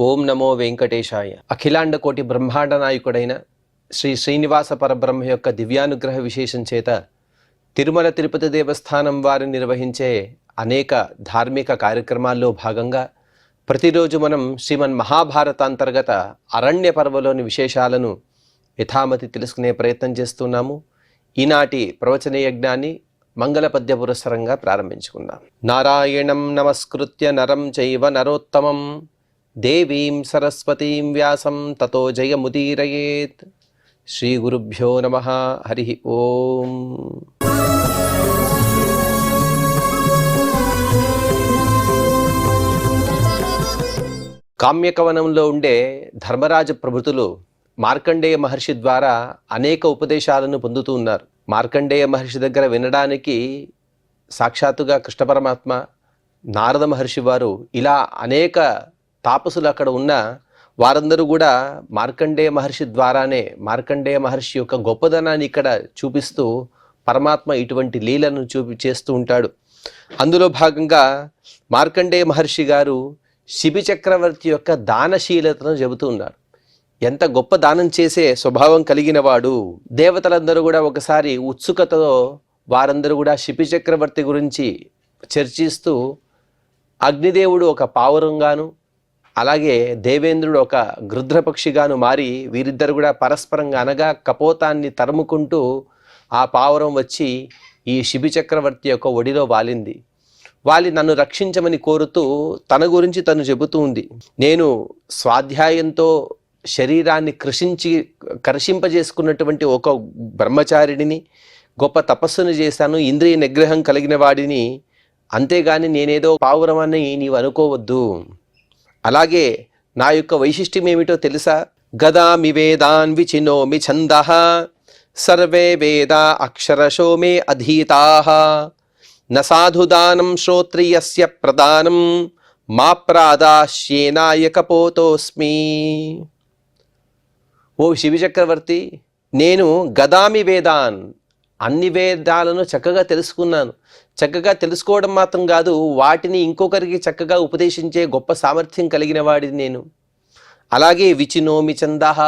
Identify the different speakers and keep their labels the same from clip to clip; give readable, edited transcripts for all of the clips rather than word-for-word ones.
Speaker 1: ఓం నమో వెంకటేశాయ. అఖిలాండ కోటి బ్రహ్మాండ నాయకుడైన శ్రీ శ్రీనివాస పరబ్రహ్మ యొక్క దివ్యానుగ్రహ విశేషం చేత తిరుమల తిరుపతి దేవస్థానం వారు నిర్వహించే అనేక ధార్మిక కార్యక్రమాల్లో భాగంగా ప్రతిరోజు మనం శ్రీమన్ మహాభారత అంతర్గత అరణ్య పర్వలోని విశేషాలను యథామతి తెలుసుకునే ప్రయత్నం చేస్తున్నాము. ఈనాటి ప్రవచన యజ్ఞాన్ని మంగళ పద్య పురస్సరంగా ప్రారంభించుకుందాం. నారాయణం నమస్కృత్య నరం చైవ నరోత్తమం దేవీం సరస్వతీం వ్యాసం తతో జయముదీరయేత్. శ్రీ గురుభ్యో నమః. హరి ఓం. కామ్యకవనంలో ఉండే ధర్మరాజ ప్రభుతులు మార్కండేయ మహర్షి ద్వారా అనేక ఉపదేశాలను పొందుతూ ఉన్నారు. మార్కండేయ మహర్షి దగ్గర వినడానికి సాక్షాత్తుగా కృష్ణ పరమాత్మ, నారద మహర్షి వారు, ఇలా అనేక తాపసులు అక్కడ ఉన్న వారందరూ కూడా మార్కండేయ మహర్షి ద్వారానే మార్కండేయ మహర్షి యొక్క గొప్పదనాన్ని ఇక్కడ చూపిస్తూ పరమాత్మ ఇటువంటి లీలను చేస్తూ ఉంటాడు. అందులో భాగంగా మార్కండేయ మహర్షి గారు శిబి చక్రవర్తి యొక్క దానశీలతను చెబుతూ ఉన్నారు. ఎంత గొప్ప దానం చేసే స్వభావం కలిగిన వాడు. దేవతలందరూ కూడా ఒకసారి ఉత్సుకతతో వారందరూ కూడా శిబి చక్రవర్తి గురించి చర్చిస్తూ అగ్నిదేవుడు ఒక పావురంగాను, అలాగే దేవేంద్రుడు ఒక గృధ్రపక్షిగాను మారి వీరిద్దరు కూడా పరస్పరంగా అనగా కపోతాన్ని తరుముకుంటూ ఆ పావురం వచ్చి ఈ శిబి చక్రవర్తి యొక్క ఒడిలో వాలింది. వాలి నన్ను రక్షించమని కోరుతూ తన గురించి తను చెబుతూ ఉంది. నేను స్వాధ్యాయంతో శరీరాన్ని కర్షింపజేసుకున్నటువంటి ఒక బ్రహ్మచారిడిని, గొప్ప తపస్సును చేశాను, ఇంద్రియ నిగ్రహం కలిగిన వాడిని, అంతేగాని నేనేదో పావురమని నీవు అనుకోవద్దు. అలాగే నా యొక్క వైశిష్ట్యం ఏమిటో తెలుసా? గదామి వేదాన్ విచినోమి ఛందః సర్వే వేదా అక్షరశో మే అధీతాః న సాధుదానం శ్రోత్రియస్య ప్రదానం మా ప్రాదాశ్యేనాయ కపోతోస్మి. ఓ శివి చక్రవర్తి, నేను గదామి వేదాన్, అన్ని వేదాలను చక్కగా తెలుసుకున్నాను. చక్కగా తెలుసుకోవడం మాత్రం కాదు, వాటిని ఇంకొకరికి చక్కగా ఉపదేశించే గొప్ప సామర్థ్యం కలిగిన వాడిని నేను. అలాగే విచినోమి ఛందః,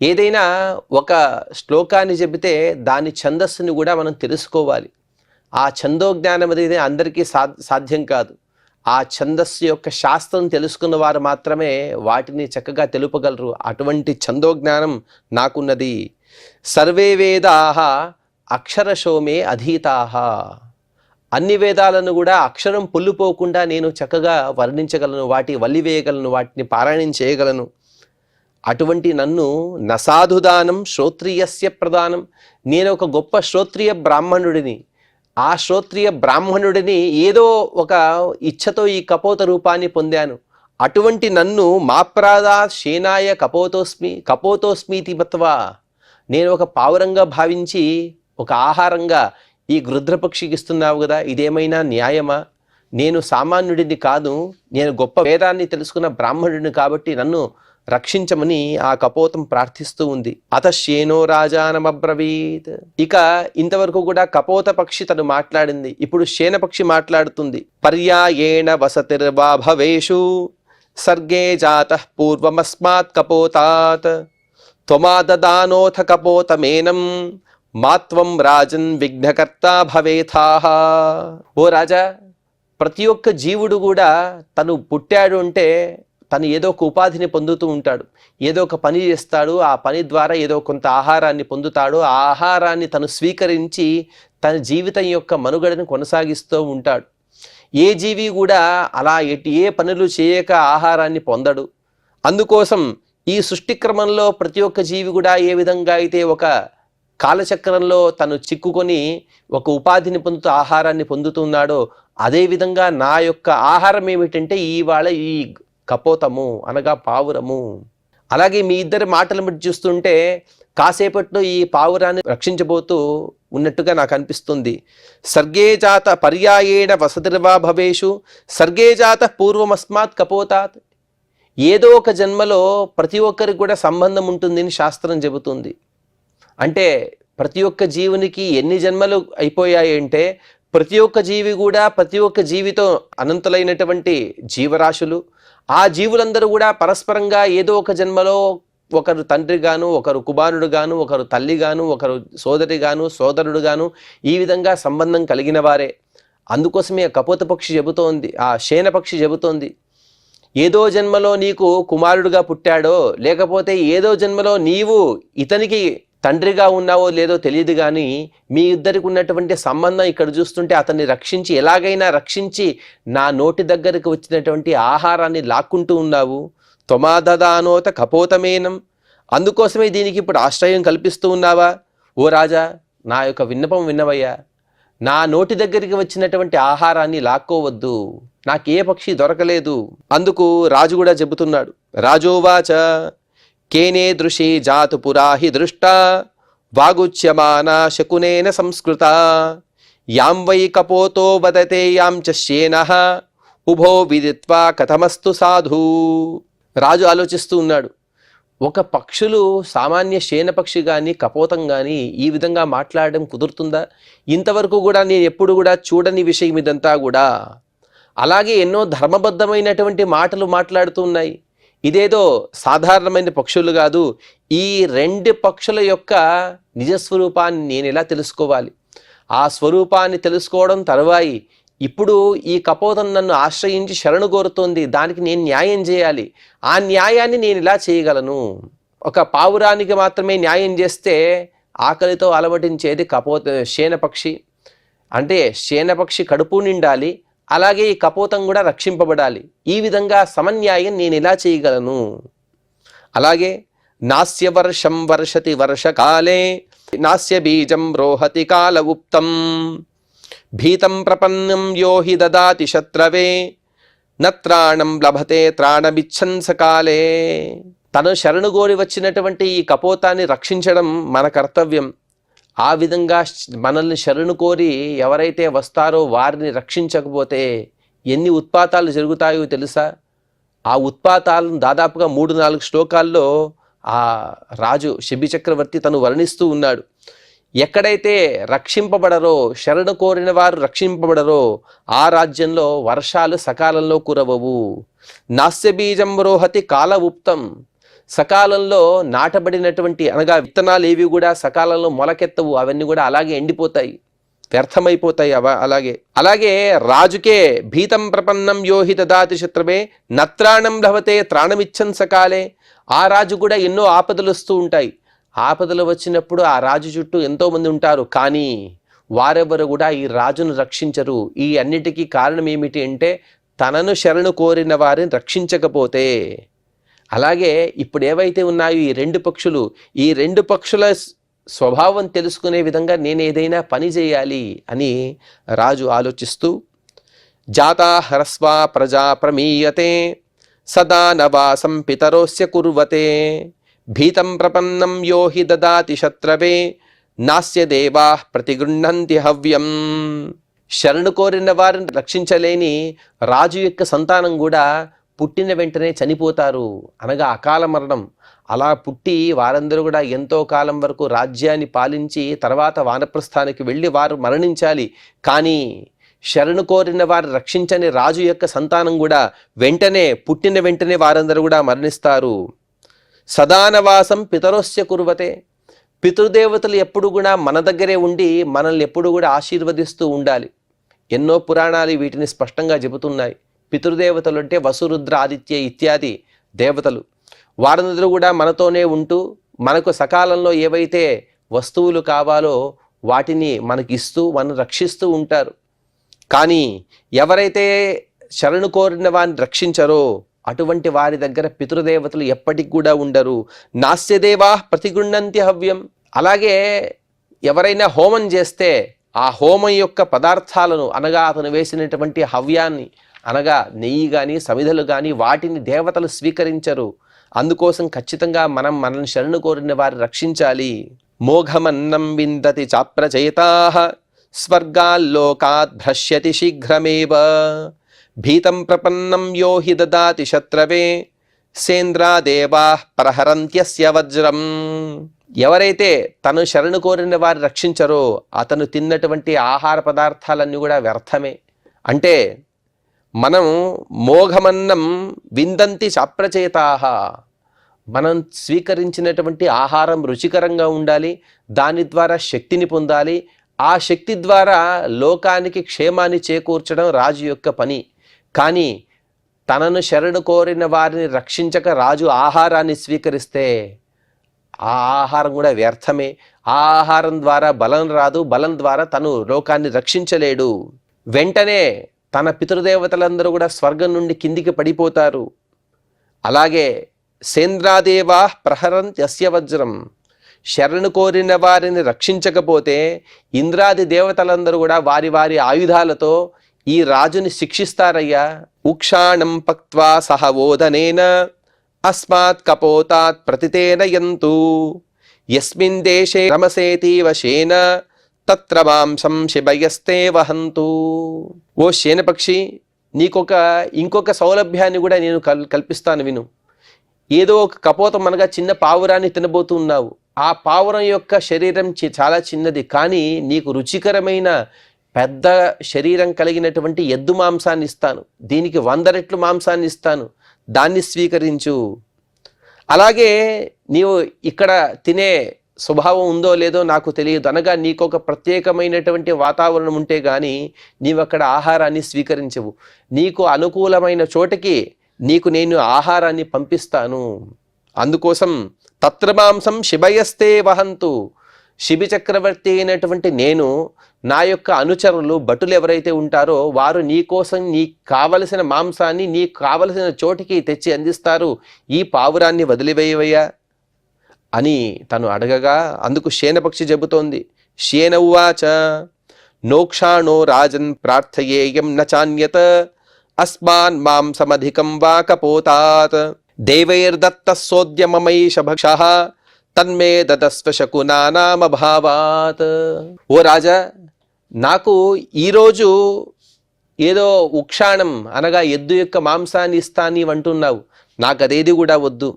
Speaker 1: ఏదైనా ఒక శ్లోకాన్ని చెబితే దాని ఛందస్సుని కూడా మనం తెలుసుకోవాలి. ఆ ఛందోజ్ఞానం అనేది అందరికీ సాధ్యం కాదు. ఆ ఛందస్సు యొక్క శాస్త్రం తెలుసుకున్న వారు మాత్రమే వాటిని చక్కగా తెలుపగలరు. అటువంటి ఛందోజ్ఞానం నాకున్నది. సర్వే వేదాః అక్షరశో మే అధీతాః, అన్ని వేదాలను కూడా అక్షరం పొల్లుపోకుండా నేను చక్కగా వర్ణించగలను, వాటి వల్లివేయగలను, వాటిని పారాయణం చేయగలను. అటువంటి నన్ను నసాధుదానం శ్రోత్రియస్య ప్రదానం, నేను ఒక గొప్ప శ్రోత్రియ బ్రాహ్మణుడిని. ఆ శ్రోత్రియ బ్రాహ్మణుడిని ఏదో ఒక ఇచ్ఛతో ఈ కపోత రూపాన్ని పొందాను. అటువంటి నన్ను మాప్రాదా శేనాయ కపోతోస్మీతి మత్వా, నేను ఒక పావురంగా భావించి ఒక ఆహారంగా ఈ గృధ్రపక్షికి ఇస్తున్నావు కదా, ఇదేమైనా న్యాయమా? నేను సామాన్యుడిని కాదు, నేను గొప్ప వేదాన్ని తెలుసుకున్న బ్రాహ్మణుడిని కాబట్టి నన్ను రక్షించమని ఆ కపోతం ప్రార్థిస్తూ ఉంది. అతశ్యేనో రాజానమబ్రవీత్. ఇక ఇంతవరకు కూడా కపోత పక్షి తను మాట్లాడింది. ఇప్పుడు శేనపక్షి మాట్లాడుతుంది. పర్యాయేణ వసతిర్వా భవేషు సర్గే జాతః పూర్వమస్మాత్ కపోతాత్ త్వమాదదానోథ కపోతమేనం మాత్వం రాజన్ విఘ్నకర్తా భవేథాః. ఓ రాజా, ప్రతి ఒక్క జీవుడు కూడా తను పుట్టాడు అంటే తను ఏదో ఒక ఉపాధిని పొందుతూ ఉంటాడు, ఏదో ఒక పని చేస్తాడు, ఆ పని ద్వారా ఏదో కొంత ఆహారాన్ని పొందుతాడు. ఆ ఆహారాన్ని తను స్వీకరించి తన జీవితం యొక్క మనుగడను కొనసాగిస్తూ ఉంటాడు. ఏ జీవి కూడా అలా ఏ పనులు చేయక ఆహారాన్ని పొందడు. అందుకోసం ఈ సృష్టి క్రమంలో ప్రతి ఒక్క జీవి కూడా ఏ విధంగా అయితే ఒక కాలచక్రంలో తను చిక్కుకొని ఒక ఉపాధిని పొందుతూ ఆహారాన్ని పొందుతున్నాడో, అదేవిధంగా నా యొక్క ఆహారం ఏమిటంటే ఇవాళ ఈ కపోతము అనగా పావురము. అలాగే మీ ఇద్దరి మాటలు బట్టి చూస్తుంటే కాసేపట్లో ఈ పావురాన్ని రక్షించబోతూ ఉన్నట్టుగా నాకు అనిపిస్తుంది. సర్గే జాత పర్యాయేణ వసతిర్వా భవేషు సర్గే జాత పూర్వమస్మాత్ కపోతాత్. ఏదో ఒక జన్మలో ప్రతి ఒక్కరికి కూడా సంబంధం ఉంటుందని శాస్త్రం చెబుతుంది. అంటే ప్రతి ఒక్క జీవునికి ఎన్ని జన్మలు అయిపోయాయి అంటే ప్రతి ఒక్క జీవి కూడా, ప్రతి ఒక్క జీవితో అనంతులైనటువంటి జీవరాశులు. ఆ జీవులందరూ కూడా పరస్పరంగా ఏదో ఒక జన్మలో ఒకరు తండ్రి గాను, ఒకరు కుమారుడు గాను, ఒకరు తల్లి గాను, ఒకరు సోదరి గాను, సోదరుడు గాను, ఈ విధంగా సంబంధం కలిగిన వారే. అందుకోసమే కపోత పక్షి చెబుతోంది, ఆ శేన పక్షి చెబుతోంది, ఏదో జన్మలో నీకు కుమారుడుగా పుట్టాడో, లేకపోతే ఏదో జన్మలో నీవు ఇతనికి తండ్రిగా ఉన్నావో లేదో తెలియదు, కానీ మీ ఇద్దరికి ఉన్నటువంటి సంబంధం ఇక్కడ చూస్తుంటే అతన్ని రక్షించి, ఎలాగైనా రక్షించి నా నోటి దగ్గరకు వచ్చినటువంటి ఆహారాన్ని లాక్కుంటూ ఉన్నావు. త్వమాదదానోత కపోతమేనం, అందుకోసమే దీనికి ఇప్పుడు ఆశ్రయం కల్పిస్తూ ఉన్నావా? ఓ రాజా, నా యొక్క విన్నపం విన్నవయ్యా, నా నోటి దగ్గరికి వచ్చినటువంటి ఆహారాన్ని లాక్కోవద్దు, నాకే పక్షి దొరకలేదు. అందుకు రాజు కూడా చెబుతున్నాడు. రాజోవాచ కేనే దృశి జాతు పురాహి దృష్టా వాగుచ్యమానా శకునేన సంస్కృత యాం వై కపోతో వదతే యాం చ శేనః ఉభో విదిత్వా కథమస్తు సాధు. రాజు ఆలోచిస్తూ ఉన్నాడు. ఒక పక్షులు సామాన్య శేనపక్షి కానీ కపోతం కానీ ఈ విధంగా మాట్లాడడం కుదురుతుందా? ఇంతవరకు కూడా నేను ఎప్పుడు కూడా చూడని విషయం ఇదంతా కూడా. అలాగే ఎన్నో ధర్మబద్ధమైనటువంటి మాటలు మాట్లాడుతూ ఉన్నాయి. ఇదేదో సాధారణమైన పక్షులు కాదు. ఈ రెండు పక్షుల యొక్క నిజస్వరూపాన్ని నేను ఎలా తెలుసుకోవాలి? ఆ స్వరూపాన్ని తెలుసుకోవడం తరువాయి. ఇప్పుడు ఈ కపోతం నన్ను ఆశ్రయించి శరణు కోరుతోంది, దానికి నేను న్యాయం చేయాలి. ఆ న్యాయాన్ని నేను ఇలా చేయగలను? ఒక పావురానికి మాత్రమే న్యాయం చేస్తే ఆకలితో అలమటించేది శేనపక్షి. అంటే శేనపక్షి కడుపు నిండాలి, అలాగే ఈ కపోతం కూడా రక్షింపబడాలి. ఈ విధంగా సమన్యాయం నేను ఎలా చేయగలను? అలాగే నాస్య వర్షం వర్షతి వర్షకాలే నాస్య బీజం రోహతి కాల ఉప్తం భీతం ప్రపన్నం యో హి దదాతి శత్రవే నత్రాణం లభతే త్రాణమిచ్చన్ సకాలే. తను శరణు కోరి వచ్చినటువంటి ఈ కపోతాన్ని రక్షించడం మన కర్తవ్యం. ఆ విధంగా మనల్ని శరణు కోరి ఎవరైతే వస్తారో వారిని రక్షించకపోతే ఎన్ని ఉత్పాతాలు జరుగుతాయో తెలుసా? ఆ ఉత్పాతాలను దాదాపుగా 3-4 శ్లోకాల్లో ఆ రాజు శబి చక్రవర్తి తను వర్ణిస్తూ ఉన్నాడు. ఎక్కడైతే రక్షింపబడరో, శరణు కోరిన వారు రక్షింపబడరో ఆ రాజ్యంలో వర్షాలు సకాలంలో కురవవు. నాస్య బీజం రోహతి కాల ఉప్తం, సకాలంలో నాటబడినటువంటి అనగా విత్తనాలు ఏవి కూడా సకాలంలో మొలకెత్తవు, అవన్నీ కూడా అలాగే ఎండిపోతాయి, వ్యర్థమైపోతాయి. అలాగే రాజుకే భీతం ప్రపన్నం యోహి దదాతి శత్రువే నత్రాణం లభతే త్రాణమిచ్చన్ సకాలే. ఆ రాజు కూడా ఎన్నో ఆపదలు వస్తూ ఉంటాయి. ఆపదలు వచ్చినప్పుడు ఆ రాజు చుట్టూ ఎంతోమంది ఉంటారు, కానీ వారెవరు కూడా ఈ రాజును రక్షించరు. ఈ అన్నిటికీ కారణం ఏమిటి అంటే తనను శరణు కోరిన వారిని రక్షించకపోతే. అలాగే ఇప్పుడు ఏవైతే ఉన్నాయో ఈ రెండు పక్షులు, ఈ రెండు పక్షుల స్వభావం తెలుసుకునే విధంగా నేను ఏదైనా పని చేయాలి అని రాజు ఆలోచిస్తూ జాతా హ్రస్వా ప్రజా ప్రమీయతే సదా నవాసం పితరోస్య కుర్వతే భీతం ప్రపన్నం యో హి దదాతి శత్రవే నాస్య దేవా ప్రతిగృహంతి హవ్యం. శరణు కోరిన వారిని రక్షించలేని రాజు యొక్క సంతానం కూడా పుట్టిన వెంటనే చనిపోతారు, అనగా అకాల మరణం. అలా పుట్టి వారందరూ కూడా ఎంతో కాలం వరకు రాజ్యాన్ని పాలించి తర్వాత వానప్రస్థానికి వెళ్ళి వారు మరణించాలి. కానీ శరణు కోరిన వారు రక్షించని రాజు యొక్క సంతానం కూడా పుట్టిన వెంటనే వారందరూ కూడా మరణిస్తారు. సదానవాసం పితరోస్య కుర్వతే, పితృదేవతలు ఎప్పుడు కూడా మన దగ్గరే ఉండి మనల్ని ఎప్పుడు కూడా ఆశీర్వదిస్తూ ఉండాలి. ఎన్నో పురాణాలు వీటిని స్పష్టంగా చెబుతున్నాయి. పితృదేవతలు అంటే వసురుద్ర ఆదిత్య ఇత్యాది దేవతలు. వారందరూ కూడా మనతోనే ఉంటూ మనకు సకాలంలో ఏవైతే వస్తువులు కావాలో వాటిని మనకి ఇస్తూ మనం రక్షిస్తూ ఉంటారు. కానీ ఎవరైతే శరణు కోరిన వారిని రక్షించరో అటువంటి వారి దగ్గర పితృదేవతలు ఎప్పటికి కూడా ఉండరు. నాస్యదేవా ప్రతిగృహంతి హవ్యం. అలాగే ఎవరైనా హోమం చేస్తే ఆ హోమం యొక్క పదార్థాలను అనగా అతను వేసినటువంటి హవ్యాన్ని అనగా నెయ్యి కానీ సమిధలు కానీ వాటిని దేవతలు స్వీకరించరు. అందుకోసం ఖచ్చితంగా మనల్ని శరణు కోరిన వారిని రక్షించాలి. మోఘమన్నం విందతి చాప్రచయితాః స్వర్గాల్లోకాత్ భ్రశ్యతి శీఘ్రమేవ భీతం ప్రపన్నం యో హి దదాతి శత్రవే సేంద్రాదేవాః ప్రహరంత్యస్య వజ్రం. ఎవరైతే తను శరణు కోరిన వారిని రక్షించరో అతను తిన్నటువంటి ఆహార పదార్థాలన్నీ కూడా వ్యర్థమే. అంటే మనం మోఘమన్నం విందంతి చాప్రచేతాహ, మనం స్వీకరించినటువంటి ఆహారం రుచికరంగా ఉండాలి, దాని ద్వారా శక్తిని పొందాలి, ఆ శక్తి ద్వారా లోకానికి క్షేమాన్ని చేకూర్చడం రాజు యొక్క పని. కానీ తనను శరణు కోరిన వారిని రక్షించక రాజు ఆహారాన్ని స్వీకరిస్తే ఆ ఆహారం కూడా వ్యర్థమే. ఆ ఆహారం ద్వారా బలం రాదు, బలం ద్వారా తను లోకాన్ని రక్షించలేడు. వెంటనే తన పితృదేవతలందరూ కూడా స్వర్గం నుండి కిందికి పడిపోతారు. అలాగే సేంద్రాదేవా ప్రహరంతి యస్య వజ్రం, శరణు కోరిన వారిని రక్షించకపోతే ఇంద్రాది దేవతలందరూ కూడా వారి వారి ఆయుధాలతో ఈ రాజుని శిక్షిస్తారయ్యా. ఉక్షాణం పక్త్వా సహవోదనేన అస్మాత్ కపోతాత్ ప్రతితేన యంతు యస్మిన్ దేశే రమసేతీవ శేన తత్ర మాంసం శిబయస్తే వహంతు. ఓ శేనపక్షి, ఇంకొక సౌలభ్యాన్ని కూడా నేను కల్పిస్తాను విను. ఏదో ఒక కపోతం అనగా చిన్న పావురాన్ని తినబోతున్నావు. ఆ పావురం యొక్క శరీరం చాలా చిన్నది, కానీ నీకు రుచికరమైన పెద్ద శరీరం కలిగినటువంటి ఎద్దు మాంసాన్ని ఇస్తాను. దీనికి 100 రెట్లు మాంసాన్ని ఇస్తాను, దాన్ని స్వీకరించు. అలాగే నీవు ఇక్కడ తినే స్వభావం ఉందో లేదో నాకు తెలియదు, అనగా నీకు ఒక ప్రత్యేకమైనటువంటి వాతావరణం ఉంటే కానీ నీవు అక్కడ ఆహారాన్ని స్వీకరించవు. నీకు అనుకూలమైన చోటకి నేను ఆహారాన్ని పంపిస్తాను. అందుకోసం తత్ర మాంసం శిబయస్తే వహంతు, శిబి చక్రవర్తి అయినటువంటి నేను, నా యొక్క అనుచరులు భటులు ఎవరైతే ఉంటారో వారు నీకోసం నీకు కావలసిన మాంసాన్ని నీకు కావలసిన చోటికి తెచ్చి అందిస్తారు. ఈ పావురాన్ని వదిలివేయవయ్యా అని తను అడగగా అందుకు శేనపక్షి చెబుతోంది. శేన ఉవాచ నోక్షాణో రాజన్ ప్రార్థయేయం నచాన్యత అస్మాన్ మాంసమధికం వా కపోతాత్ దేవైర్దత్త సోద్యమమైష భక్షః తన్మే దదస్వ శకునానామభావాత్. ఓ రాజా, నాకు ఈరోజు ఏదో ఉక్షాణం అనగా ఎద్దు యొక్క మాంసాన్ని ఇస్తాని అంటున్నావు, నాకు అదేది కూడా వద్దు.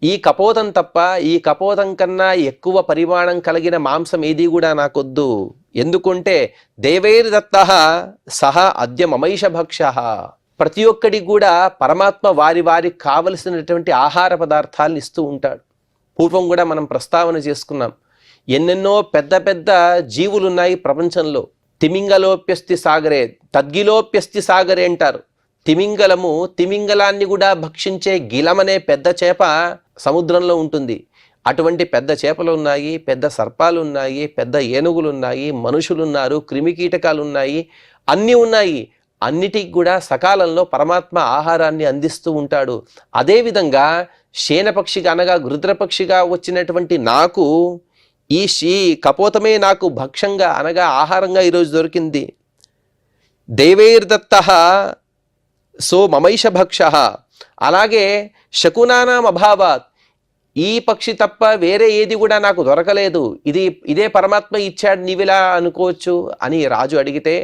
Speaker 1: ఈ కపోతం తప్ప ఈ కపోతం కన్నా ఎక్కువ పరిమాణం కలిగిన మాంసం ఏది కూడా నాకొద్దు. ఎందుకంటే దేవైర్దత్తః సహ అద్య మమైష భక్షః, ప్రతి ఒక్కడికి కూడా పరమాత్మ వారికి కావలసినటువంటి ఆహార పదార్థాలను ఇస్తూ ఉంటాడు. పూర్వం కూడా మనం ప్రస్తావన చేసుకున్నాం, ఎన్నెన్నో పెద్ద పెద్ద జీవులు ఉన్నాయి ప్రపంచంలో. తిమింగలోప్యస్తి సాగరే తద్గిలోప్యస్తి సాగరే అంటారు. తిమింగలాన్ని కూడా భక్షించే గిలమనే పెద్ద చేప సముద్రంలో ఉంటుంది. అటువంటి పెద్ద చేపలు ఉన్నాయి, పెద్ద సర్పాలు ఉన్నాయి, పెద్ద ఏనుగులు ఉన్నాయి, మనుషులున్నారు, క్రిమికీటకాలు ఉన్నాయి, అన్నీ ఉన్నాయి. అన్నిటికి కూడా సకాలంలో పరమాత్మ ఆహారాన్ని అందిస్తూ ఉంటాడు. అదేవిధంగా శేనపక్షిగా అనగా గృద్రపక్షిగా వచ్చినటువంటి నాకు ఈ కపోతమే నాకు భక్షంగా అనగా ఆహారంగా ఈరోజు దొరికింది. దేవైర్దత్తః సో మమైష భక్షః. అలాగే శకునానాం అభావాత్, ఈ పక్షి తప్ప వేరే ఏది కూడా నాకు దొరకలేదు, ఇదే పరమాత్మ ఇచ్చాడు నీవిలా అనుకోవచ్చు అని రాజు అడిగితే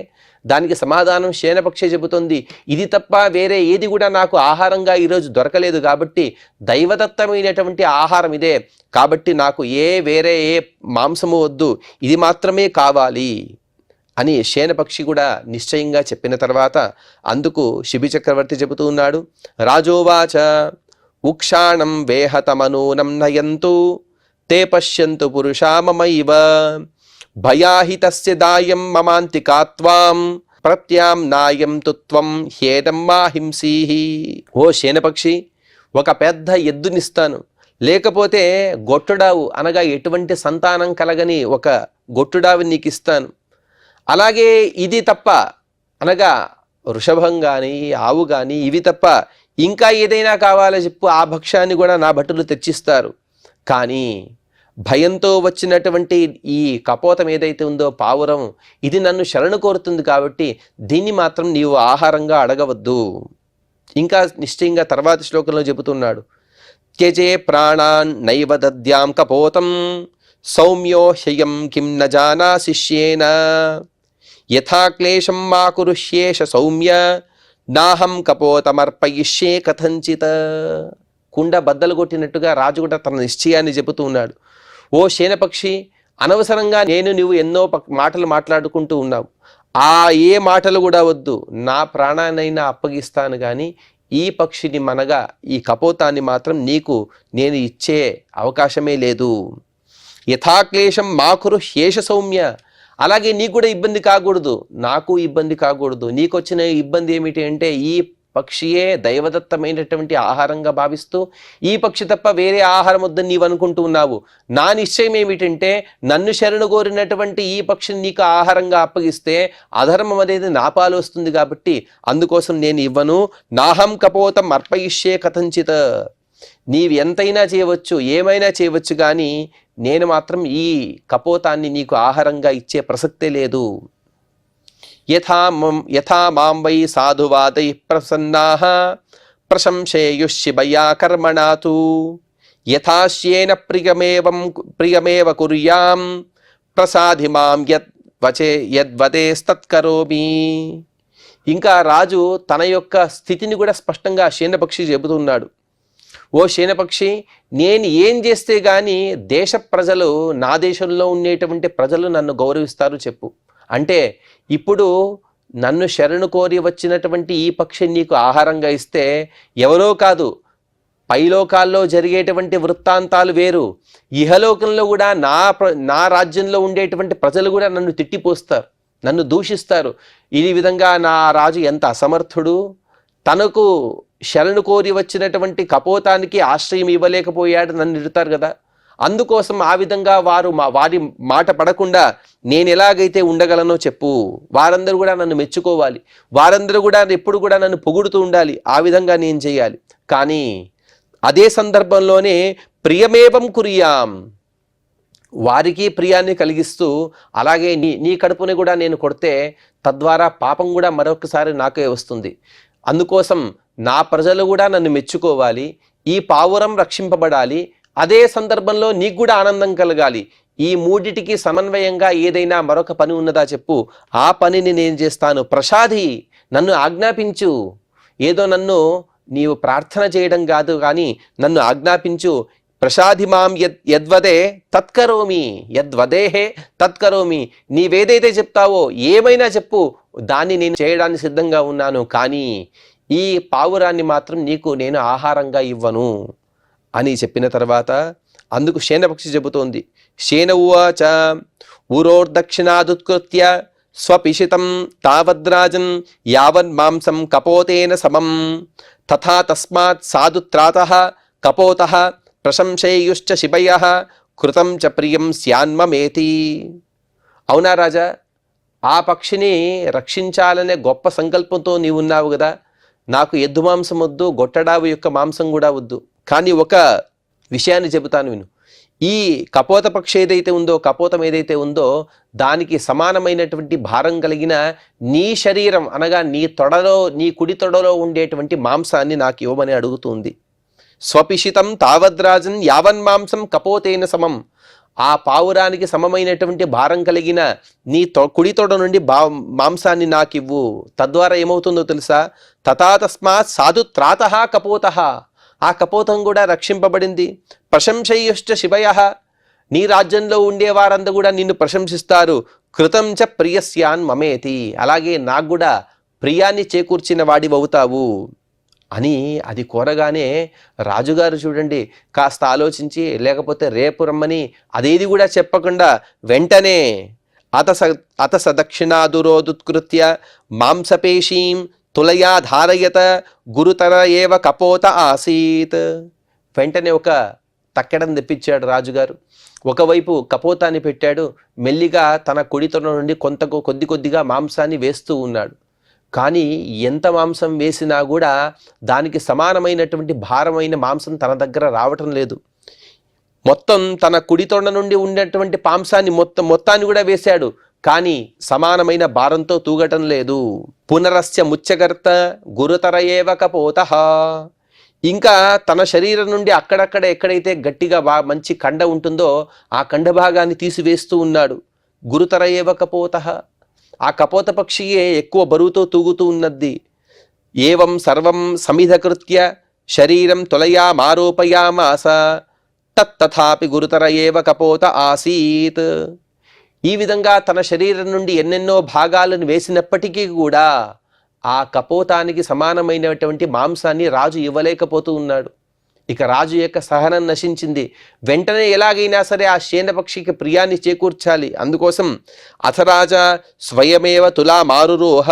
Speaker 1: దానికి సమాధానం శేనపక్షి చెబుతుంది, ఇది తప్ప వేరే ఏది కూడా నాకు ఆహారంగా ఈరోజు దొరకలేదు, కాబట్టి దైవదత్తమైనటువంటి ఆహారం ఇదే, కాబట్టి నాకు వేరే ఏ మాంసము వద్దు, ఇది మాత్రమే కావాలి అని శేనపక్షి కూడా నిశ్చయంగా చెప్పిన తర్వాత అందుకు శిబి చక్రవర్తి చెబుతూ ఉన్నాడు. రాజోవాచ ఉక్షాణం వేహతమనూనం నయంతు తే పశ్యంతు పురుషా మమైవ భయాహితస్య దాయం మమాంతికాత్వాం ప్రత్యామ్నాయం తుత్వం హ్యేదం మా హింసీహి. ఓ శేనపక్షి, ఒక పెద్ద ఎద్దునిస్తాను, లేకపోతే గొట్టుడావు అనగా ఎటువంటి సంతానం కలగని ఒక గొట్టుడావు నీకు ఇస్తాను. అలాగే ఇది తప్ప అనగా వృషభం కానీ ఆవు కానీ ఇవి తప్ప ఇంకా ఏదైనా కావాలో చెప్పు, ఆ భక్ష్యాన్ని కూడా నా భటులు తెచ్చిస్తారు. కానీ భయంతో వచ్చినటువంటి ఈ కపోతం ఏదైతే ఉందో పావురం, ఇది నన్ను శరణు కోరుతుంది, కాబట్టి దీన్ని మాత్రం నీవు ఆహారంగా అడగవద్దు. ఇంకా నిశ్చయంగా తర్వాత శ్లోకంలో చెబుతున్నాడు, త్యజే ప్రాణాన్ నైవ దద్యాం కపోతం సౌమ్యో హ్యయం కిం న జానా శిష్యేన యథా క్లేశం మా కురుష్యేష సౌమ్య నాహం కపోతమర్పయిష్యే కథంచిత. కుండ బద్దలు కొట్టినట్టుగా రాజు కూడా తన నిశ్చయాన్ని చెబుతూ ఉన్నాడు. ఓ శేనపక్షి, అనవసరంగా నువ్వు ఎన్నో మాటలు మాట్లాడుకుంటూ ఉన్నావు. ఏ మాటలు కూడా వద్దు, నా ప్రాణాన్నైనా అప్పగిస్తాను కానీ ఈ పక్షిని మనగా ఈ కపోతాన్ని మాత్రం నీకు నేను ఇచ్చే అవకాశమే లేదు. యథాక్లేశం మాకురు హ్యేష సౌమ్య, అలాగే నీకు కూడా ఇబ్బంది కాకూడదు, నాకు ఇబ్బంది కాకూడదు. నీకు వచ్చిన ఇబ్బంది ఏమిటి అంటే ఈ పక్షియే దైవదత్తమైనటువంటి ఆహారంగా భావిస్తూ ఈ పక్షి తప్ప వేరే ఆహారం వద్దని నీవు అనుకుంటూ ఉన్నావు. నా నిశ్చయం ఏమిటంటే నన్ను శరణు కోరినటువంటి ఈ పక్షిని నీకు ఆహారంగా అప్పగిస్తే అధర్మం అనేది నా పాలు వస్తుంది, కాబట్టి అందుకోసం నేను ఇవ్వను. నాహం కపోతం అర్పయిష్యే కథంచిత, నీవు ఎంతైనా చేయవచ్చు, ఏమైనా చేయవచ్చు, కానీ నేను మాత్రం ఈ కపోతాన్ని నీకు ఆహారంగా ఇచ్చే ప్రసక్తే లేదు. యథా మాం వై సాధువాదై ప్రసన్నాః ప్రశంసేయుః కర్మణాతు యథాశ్యేన ప్రియమేవ కుర్యాం ప్రసాధి మాం యద్వదేస్తత్కరోమి. ఇంకా రాజు తన యొక్క స్థితిని కూడా స్పష్టంగా శేనపక్షి చెబుతున్నాడు. ఓ శేనపక్షి, నేను ఏం చేస్తే గాని దేశ ప్రజలు, నా దేశంలో ఉండేటువంటి ప్రజలు నన్ను గౌరవిస్తారు చెప్పు. అంటే ఇప్పుడు నన్ను శరణు కోరి వచ్చినటువంటి ఈ పక్షి నీకు ఆహారంగా ఇస్తే ఎవరో కాదు, పైలోకాల్లో జరిగేటువంటి వృత్తాంతాలు వేరు, ఇహలోకంలో కూడా నా రాజ్యంలో ఉండేటువంటి ప్రజలు కూడా నన్ను తిట్టిపోస్తారు, నన్ను దూషిస్తారు. ఈ విధంగా నా రాజు ఎంత అసమర్థుడు, తనకు శరణు కోరి వచ్చినటువంటి కపోతానికి ఆశ్రయం ఇవ్వలేకపోయాడు, నన్ను ఇడుతారు కదా. అందుకోసం ఆ విధంగా వారి మాట పడకుండా నేను ఎలాగైతే ఉండగలనో చెప్పు. వారందరూ కూడా నన్ను మెచ్చుకోవాలి, వారందరూ కూడా ఎప్పుడు కూడా నన్ను పొగుడుతూ ఉండాలి, ఆ విధంగా నేను చేయాలి. కానీ అదే సందర్భంలోనే ప్రియమేవం కుర్యాం, వారికి ప్రియాన్ని కలిగిస్తూ అలాగే నీ కడుపుని కూడా నేను కొడితే తద్వారా పాపం కూడా మరొకసారి నాకే వస్తుంది. అందుకోసం నా ప్రజలు కూడా నన్ను మెచ్చుకోవాలి, ఈ పావురం రక్షింపబడాలి, అదే సందర్భంలో నీకు కూడా ఆనందం కలగాలి. ఈ మూడిటికి సమన్వయంగా ఏదైనా మరొక పని ఉన్నదా చెప్పు, ఆ పనిని నేను చేస్తాను. ప్రసాది, నన్ను ఆజ్ఞాపించు. ఏదో నన్ను నీవు ప్రార్థన చేయడం కాదు కానీ నన్ను ఆజ్ఞాపించు. ప్రసాది మాం యద్వదే తత్కరోమి, యద్వదేహే తత్కరోమి. నీవేదైతే చెప్తావో ఏమైనా చెప్పు, దాన్ని నేను చేయడానికి సిద్ధంగా ఉన్నాను, కానీ ఈ పావురాన్ని మాత్రం నీకు నేను ఆహారంగా ఇవ్వను అని చెప్పిన తర్వాత అందుకు శేనపక్షి చెబుతోంది. శేన ఉవాచ ఊరోర్దక్షిణాదుత్కృత్య స్వపిషితం తావద్రాజన్ యావన్ మాంసం కపోతేన సమం తథా తస్మాత్ సాధు త్రాతః కపోతః ప్రశంసేయుశ్చ శిబయః కృతం చ ప్రియం స్యాన్మమేతి. అవునా రాజా, ఆ పక్షిని రక్షించాలనే గొప్ప సంకల్పంతో నీవు ఉన్నావు కదా. నాకు ఎద్దు మాంసం వద్దు, గొట్టడావు యొక్క మాంసం కూడా వద్దు, కానీ ఒక విషయాన్ని చెబుతాను విను. ఈ కపోత పక్షి ఏదైతే ఉందో, కపోతం ఏదైతే ఉందో, దానికి సమానమైనటువంటి భారం కలిగిన నీ శరీరం అనగా నీ కుడి తొడలో ఉండేటువంటి మాంసాన్ని నాకు ఇవ్వమని అడుగుతుంది. స్వపిషితం తావద్రాజన్ యావన్ మాంసం కపోతేన సమం. ఆ పావురానికి సమమైనటువంటి భారం కలిగిన నీ కుడి తొడ నుండి మాంసాన్ని నాకివ్వు. తద్వారా ఏమవుతుందో తెలుసా? తథా తస్మాత్ సాధు త్రాతః కపోతః. ఆ కపోతం కూడా రక్షింపబడింది. ప్రశంసయుశ్చ శివయః. నీ రాజ్యంలో ఉండే వారందరూ కూడా నిన్ను ప్రశంసిస్తారు. కృతం చ ప్రియస్యాన్ మమేతి. అలాగే నాకు కూడా ప్రియాన్ని చేకూర్చిన వాడివవుతావు అని అది కోరగానే రాజుగారు చూడండి కాస్త ఆలోచించి, లేకపోతే రేపు రమ్మని అదేది కూడా చెప్పకుండా వెంటనే అత సదక్షిణాదురోదుత్కృత్య మాంసపేషీం తులయా ధారయత గురుతర ఏవ కపోత ఆసీత్. వెంటనే ఒక తక్కెడను తెప్పించాడు రాజుగారు. ఒకవైపు కపోతాన్ని పెట్టాడు. మెల్లిగా తన కుడితొన నుండి కొద్దిగా మాంసాన్ని వేస్తూ ఉన్నాడు. కానీ ఎంత మాంసం వేసినా కూడా దానికి సమానమైనటువంటి భారమైన మాంసం తన దగ్గర రావటం లేదు. మొత్తం తన కుడితొండ నుండి ఉన్నటువంటి మాంసాన్ని మొత్తాన్ని కూడా వేశాడు, కానీ సమానమైన భారంతో తూగటం లేదు. పునరస్య ముచ్చగర్త గురుతర ఏవ కపోతః. ఇంకా తన శరీరం నుండి అక్కడక్కడ ఎక్కడైతే గట్టిగా మంచి కండ ఉంటుందో ఆ కండ భాగాన్ని తీసివేస్తూ ఉన్నాడు. గురుతర ఏవ కపోతః. ఆ కపోత పక్షియే ఎక్కువ బరువుతో తూగుతూ ఉన్నది. ఏవం సర్వం సమిధకృత్య శరీరం తులయా మారోపయామాస తత్తథాపి గురుతర ఏవ కపోత ఆసీత్. ఈ విధంగా తన శరీరం నుండి ఎన్నెన్నో భాగాలను వేసినప్పటికీ కూడా ఆ కపోతానికి సమానమైనటువంటి మాంసాన్ని రాజు ఇవ్వలేకపోతూ ఉన్నాడు. ఇక రాజు యొక్క సహనం నశించింది. వెంటనే ఎలాగైనా సరే ఆ శయనపక్షికి ప్రియాన్ని చేకూర్చాలి. అందుకోసం అథరాజా స్వయమేవ తులామారురోహ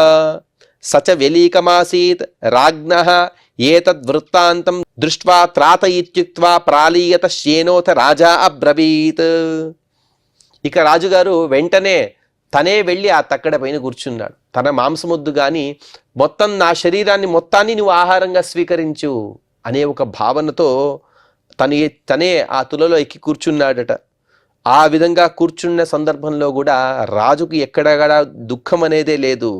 Speaker 1: సచ వెలీకమాసీత్ రాజ్ఞః ఏతద్వృత్తాంతం దృష్ట్వా త్రాత ఇత్యుక్త్వా ప్రాలీయత శేనోథ రాజా అబ్రవీత్. ఇక రాజుగారు వెంటనే తనే వెళ్ళి ఆ తక్కడ పైన కూర్చున్నాడు. తన మాంసముద్దు కానీ మొత్తం నా శరీరాన్ని మొత్తాన్ని నువ్వు ఆహారంగా స్వీకరించు అనే ఒక భావనతో తనే ఆ తులలో ఎక్కి కూర్చున్నాడట. ఆ విధంగా కూర్చున్న సందర్భంలో కూడా రాజుకు ఎక్కడగడా దుఃఖం అనేదే లేదు.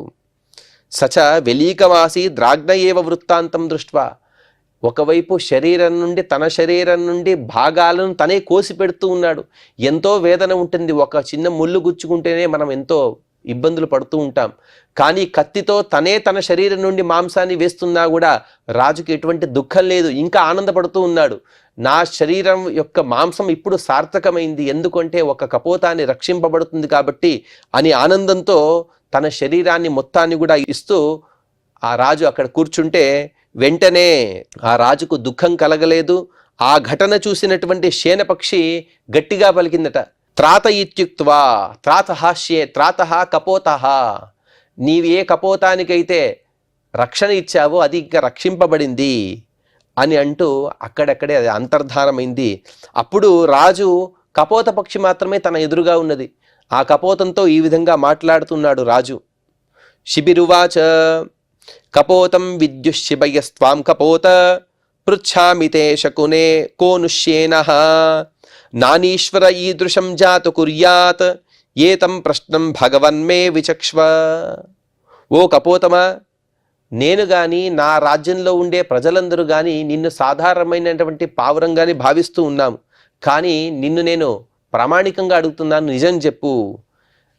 Speaker 1: సచ వెలీకమాసి ద్రాగ్న ఏవ వృత్తాంతం దృష్ట్వా, ఒకవైపు తన శరీరం నుండి భాగాలను తనే కోసి పెడుతూ ఉన్నాడు. ఎంతో వేదన ఉంటుంది. ఒక చిన్న ముళ్ళు గుచ్చుకుంటేనే మనం ఎంతో ఇబ్బందులు పడుతూ ఉంటాం. కానీ కత్తితో తన శరీరం నుండి మాంసాన్ని వేస్తున్నా కూడా రాజుకి ఎటువంటి దుఃఖం లేదు, ఇంకా ఆనందపడుతూ ఉన్నాడు. నా శరీరం యొక్క మాంసం ఇప్పుడు సార్థకమైంది, ఎందుకంటే ఒక కపోతాన్ని రక్షింపబడుతుంది కాబట్టి అని ఆనందంతో తన శరీరాన్ని మొత్తాన్ని కూడా ఇస్తూ ఆ రాజు అక్కడ కూర్చుంటే వెంటనే ఆ రాజుకు దుఃఖం కలగలేదు. ఆ ఘటన చూసినటువంటి శయనపక్షి గట్టిగా పలికిందట, త్రాత ఇత్యుక్త్వా త్రాతః కపోతః, నీవు ఏ కపోతానికైతే రక్షణ ఇచ్చావో అది ఇంకా రక్షింపబడింది అని అంటూ అక్కడక్కడే అది అంతర్ధానమైంది. అప్పుడు రాజు కపోత పక్షి మాత్రమే తన ఎదురుగా ఉన్నది. ఆ కపోతంతో ఈ విధంగా మాట్లాడుతున్నాడు రాజు. శిబిరువాచ కపోతం విద్యుశిబయస్త్వాం కపోత పృచ్ఛామి తే శకునే కోనుష్యేనః నానీశ్వర ఈదృశం జాతు కుర్యాత్ ఏతం ప్రశ్నం భగవన్మే విచక్ష్వ. ఓ కపోతమా, నేను కానీ నా రాజ్యంలో ఉండే ప్రజలందరూ కానీ నిన్ను సాధారణమైనటువంటి పావురంగానే భావిస్తూ ఉన్నాము. కానీ నిన్ను నేను ప్రామాణికంగా అడుగుతున్నాను, నిజం చెప్పు.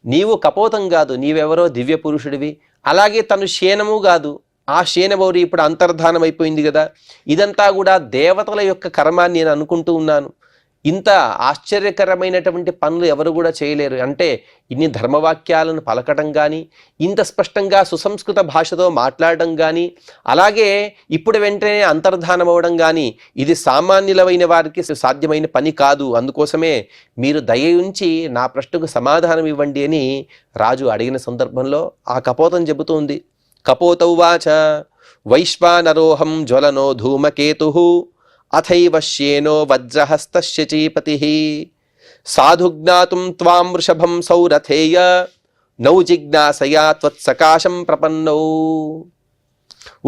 Speaker 1: నీవు కపోతం కాదు, నీవెవరో దివ్య పురుషుడివి. అలాగే తను శయనము కాదు, ఆ శయనబౌరి ఇప్పుడు అంతర్ధానం అయిపోయింది కదా. ఇదంతా కూడా దేవతల యొక్క కర్మాన్ని నేను అనుకుంటూ ఉన్నాను. ఇంత ఆశ్చర్యకరమైనటువంటి పనులు ఎవరు కూడా చేయలేరు. అంటే ఇన్ని ధర్మవాక్యాలను పలకటం కానీ, ఇంత స్పష్టంగా సుసంస్కృత భాషతో మాట్లాడడం కానీ, అలాగే ఇప్పుడు వెంటనే అంతర్ధానం అవ్వడం కానీ, ఇది సామాన్యులమైన వారికి సాధ్యమైన పని కాదు. అందుకోసమే మీరు దయ ఉంచి నా ప్రశ్నకు సమాధానం ఇవ్వండి అని రాజు అడిగిన సందర్భంలో ఆ కపోతం చెబుతోంది. కపోతౌవాచ వైశ్వానరోహం జ్వలనో ధూమకేతుః అథైవ శ్యేనో వజ్రహస్తస్య చీపతిః సాధు జ్ఞాతుం త్వాం వృషభం సౌరథేయ నౌ జిజ్ఞాసయా త్వత్సకాశం ప్రపన్నౌ.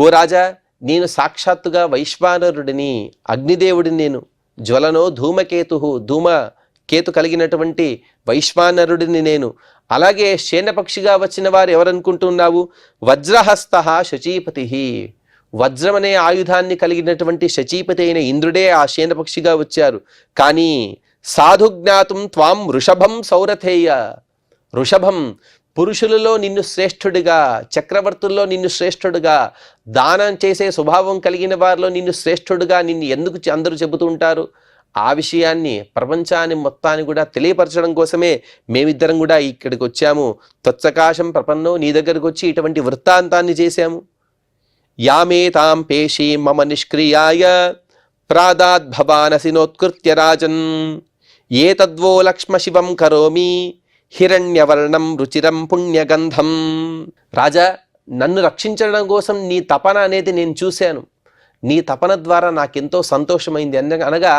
Speaker 1: ఓ రాజా, నేను సాక్షాత్తుగా వైశ్వానరుడిని, అగ్నిదేవుడిని. నేను జ్వలనో ధూమకేతు కలిగినటువంటి వైశ్వానరుడిని నేను. అలాగే శయనపక్షిగా వచ్చిన వారు ఎవరనుకుంటున్నావు? వజ్రహస్తః శచీపతిః, వజ్రం అనే ఆయుధాన్ని కలిగినటువంటి శచీపతి అయిన ఇంద్రుడే ఆ శయనపక్షిగా వచ్చారు. కానీ సాధు జ్ఞాతుం త్వాం వృషభం సౌరథేయ, వృషభం పురుషులలో నిన్ను శ్రేష్ఠుడిగా, చక్రవర్తుల్లో నిన్ను శ్రేష్ఠుడిగా, దానం చేసే స్వభావం కలిగిన వారిలో నిన్ను శ్రేష్ఠుడిగా నిన్ను ఎందుకు అందరూ చెబుతూ ఉంటారు? ఆ విషయాన్ని ప్రపంచాన్ని మొత్తాన్ని కూడా తెలియపరచడం కోసమే మేమిద్దరం కూడా ఇక్కడికి వచ్చాము. త్వత్సకాశం ప్రపన్నో, నీ దగ్గరకు వచ్చి ఇటువంటి వృత్తాంతాన్ని చేశాము. యామేతాం పేషీ మమ నిష్క్రియాయ ప్రాదాద్భవానసి నోత్కృత్య రాజన్ ఏతద్వో లక్ష్మ శివం కరోమి హిరణ్యవర్ణం రుచిరం పుణ్యగంధం. రాజా, నన్ను రక్షించడం కోసం నీ తపన అనేది నేను చూశాను. నీ తపన ద్వారా నాకెంతో సంతోషమైంది. అనగా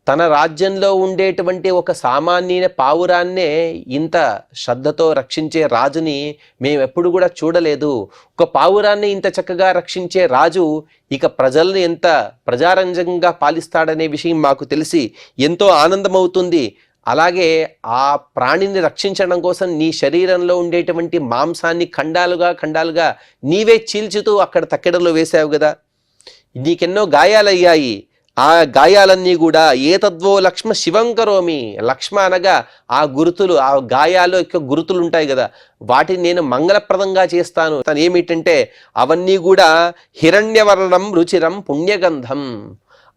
Speaker 1: తన రాజ్యంలో ఉండేటువంటి ఒక సామాన్య పావురాన్నే ఇంత శ్రద్ధతో రక్షించే రాజుని మేము ఎప్పుడు కూడా చూడలేదు. ఒక పావురాన్ని ఇంత చక్కగా రక్షించే రాజు ఇక ప్రజల్ని ఎంత ప్రజారంజకంగా పాలిస్తాడనే విషయం మాకు తెలిసి ఎంతో ఆనందమవుతుంది. అలాగే ఆ ప్రాణిని రక్షించడం కోసం నీ శరీరంలో ఉండేటువంటి మాంసాన్ని ఖండాలుగా నీవే చీల్చుతూ అక్కడ తక్కెడలో వేసావు కదా. నీకెన్నో గాయాలయ్యాయి. ఆ గాయాలన్నీ కూడా ఏతద్వో లక్ష్మ శివం కరోమి, లక్ష్మ అనగా ఆ గురుతులు, ఆ గాయాలు యొక్క గురుతులు ఉంటాయి కదా, వాటిని నేను మంగళప్రదంగా చేస్తాను. తను ఏమిటంటే అవన్నీ కూడా హిరణ్యవర్ణం రుచిరం పుణ్యగంధం,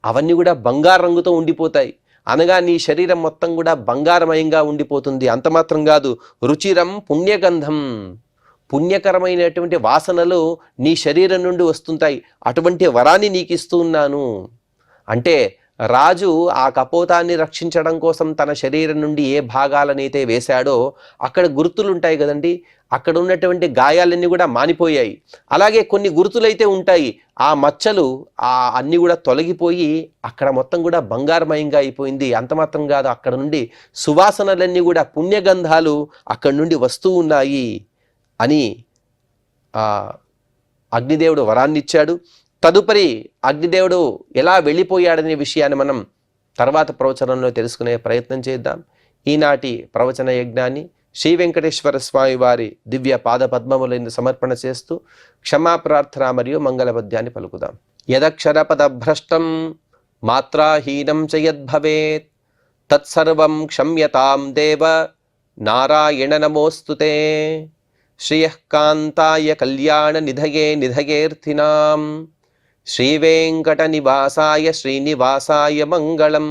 Speaker 1: అవన్నీ కూడా బంగారు రంగుతో ఉండిపోతాయి. అనగా నీ శరీరం మొత్తం కూడా బంగారమయంగా ఉండిపోతుంది. అంత మాత్రం కాదు, రుచిరం పుణ్యగంధం, పుణ్యకరమైనటువంటి వాసనలు నీ శరీరం నుండి వస్తుంటాయి. అటువంటి వరాన్ని నీకు ఇస్తూ ఉన్నాను. అంటే రాజు ఆ కపోతాన్ని రక్షించడం కోసం తన శరీరం నుండి ఏ భాగాలనైతే వేశాడో అక్కడ గుర్తులు ఉంటాయి కదండి, అక్కడ ఉన్నటువంటి గాయాలన్నీ కూడా మానిపోయాయి. అలాగే కొన్ని గుర్తులైతే ఉంటాయి, ఆ మచ్చలు అన్నీ కూడా తొలగిపోయి అక్కడ మొత్తం కూడా బంగారమయంగా అయిపోయింది. అంత మాత్రం కాదు, అక్కడ నుండి సువాసనలన్నీ కూడా పుణ్యగంధాలు అక్కడి నుండి వస్తూ ఉన్నాయి అని అగ్నిదేవుడు వరాన్ని ఇచ్చాడు. తదుపరి అగ్నిదేవుడు ఎలా వెళ్ళిపోయాడనే విషయాన్ని మనం తర్వాత ప్రవచనంలో తెలుసుకునే ప్రయత్నం చేద్దాం. ఈనాటి ప్రవచన యజ్ఞాన్ని శ్రీ వెంకటేశ్వర స్వామి వారి దివ్య పాద పద్మములను సమర్పణ చేస్తూ క్షమాప్రార్థన మరియు మంగళపద్యాన్ని పలుకుదాం. యదక్షరపదభ్రష్టం మాత్రాహీనం చ యద్భవేత్ తత్సర్వం క్షమ్యతాం దేవ నారాయణ నమోస్తుతే. శ్రియః కాంతాయ కళ్యాణ నిధయే నిధయేర్థినాం శ్రీవేంకట నివాసాయ శ్రీనివాసాయ మంగళం.